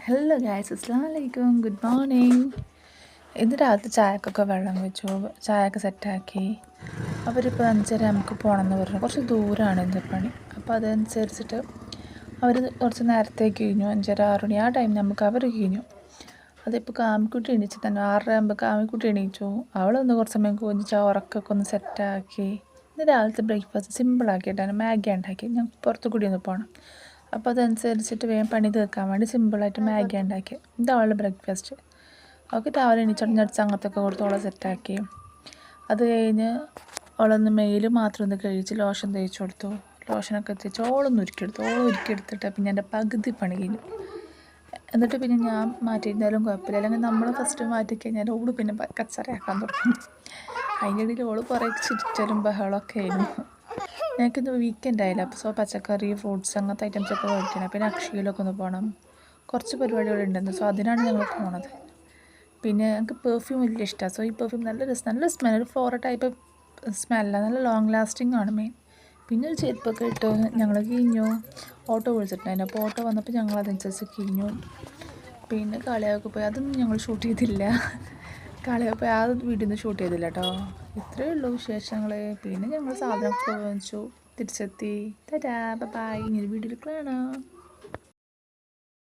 Hello guys, അസ്സലാമു അലൈക്കും. Good morning. ഇന്ന് രാത്രി ചായക്കൊക്കെ വെള്ളം വെച്ചു, ചായയൊക്കെ സെറ്റാക്കി. അവരിപ്പോൾ 5:30 നമുക്ക് പോകണമെന്ന് പറഞ്ഞു. കുറച്ച് ദൂരമാണ് എൻ്റെ പണി. അപ്പോൾ അതനുസരിച്ചിട്ട് അവർ കുറച്ച് നേരത്തേക്ക് കഴിഞ്ഞു. 5:30 6 മണി ആ ടൈം നമുക്ക് അവർ കഴിഞ്ഞു. അതിപ്പോൾ കാമിക്കുട്ടി എണീച്ച് തന്നെ 6:30 ആകുമ്പോൾ കാമിക്കുട്ടി എണീച്ചു. അവളൊന്ന് കുറച്ച് സമയം കഴിഞ്ഞ് ചോറൊക്കെ ഒന്ന് സെറ്റാക്കി. ഇന്ന് രാവിലത്തെ ബ്രേക്ക്ഫാസ്റ്റ് സിമ്പിളാക്കിയിട്ടാണ് മാഗി ഉണ്ടാക്കി. ഞാൻ പുറത്തു കൂടി ഒന്ന് പോകണം. അപ്പോൾ അതനുസരിച്ചിട്ട് വേഗം പണി തീർക്കാൻ വേണ്ടി സിമ്പിളായിട്ട് മാഗി ഉണ്ടാക്കി. ഇത് അവളുടെ ബ്രേക്ക്ഫാസ്റ്റ്. അവൾക്ക് രാവിലെ എണീച്ചടിഞ്ഞടിച്ച് അങ്ങനത്തൊക്കെ കൊടുത്ത് അവളെ സെറ്റാക്കി. അത് കഴിഞ്ഞ് അവളൊന്ന് മെയിൽ മാത്രം ഒന്ന് കഴിച്ച് ലോഷൻ തേച്ച് കൊടുത്തു. ലോഷനൊക്കെ തേച്ച് ഓളൊന്ന് ഉരുക്കിയെടുത്തിട്ട് പിന്നെ എൻ്റെ പകുതി പണി കഴിഞ്ഞു. എന്നിട്ട് പിന്നെ ഞാൻ മാറ്റിയിരുന്നാലും കുഴപ്പമില്ല, അല്ലെങ്കിൽ നമ്മൾ ഫസ്റ്റ് മാറ്റിക്കഴിഞ്ഞാൽ ഓള് പിന്നെ കച്ചറയാക്കാൻ തുടങ്ങും. അതിൻ്റെ ഇടയിൽ ഓള് കുറേ ചിരിച്ചലും ബഹളമൊക്കെ ആയിരുന്നു. ഞങ്ങൾക്കിന്ന് വീക്കെൻഡ് ആയില്ല, അപ്പോൾ പച്ചക്കറി ഫ്രൂട്ട്സ് അങ്ങനത്തെ ഐറ്റംസൊക്കെ മേടിക്കണം. പിന്നെ അക്ഷയയിലൊക്കെ ഒന്ന് പോകണം, കുറച്ച് പരിപാടികളുണ്ടെന്ന്. അതിനാണ് ഞങ്ങൾ പോണത്. പിന്നെ ഞങ്ങൾക്ക് പെർഫ്യൂം വലിയ ഇഷ്ടമാണ്. ഈ പെർഫ്യൂം നല്ല സ്മെൽ, ഒരു ഫ്ലോറൽ ടൈപ്പ് സ്മെല്ലാണ്, നല്ല ലോങ് ലാസ്റ്റിംഗ് ആണ് മെയിൻ. പിന്നെ ഒരു ചെരുപ്പൊക്കെ ഇട്ട് ഞങ്ങൾ കഴിഞ്ഞു. ഓട്ടോ വിളിച്ചിട്ടുണ്ടായിരുന്നു, അപ്പോൾ ഓട്ടോ വന്നപ്പോൾ ഞങ്ങൾ അതനുസരിച്ച് കഴിഞ്ഞു. പിന്നെ കളിയൊക്കെ പോയി, അതൊന്നും ഞങ്ങൾ ഷൂട്ട് ചെയ്തില്ല. കളിയൊക്കെ പോയി ആ വീട്ടിൽ നിന്ന് ഷൂട്ട് ചെയ്തില്ല കേട്ടോ. ഇത്രയേ ഉള്ളൂ വിശേഷങ്ങൾ. പിന്നെ ഞങ്ങൾ സാധനമൊക്കെ വാങ്ങിച്ചു, തിരിച്ചെത്തി. Tata bye. ഇനി ഒരു വീഡിയോയിൽ കാണാം.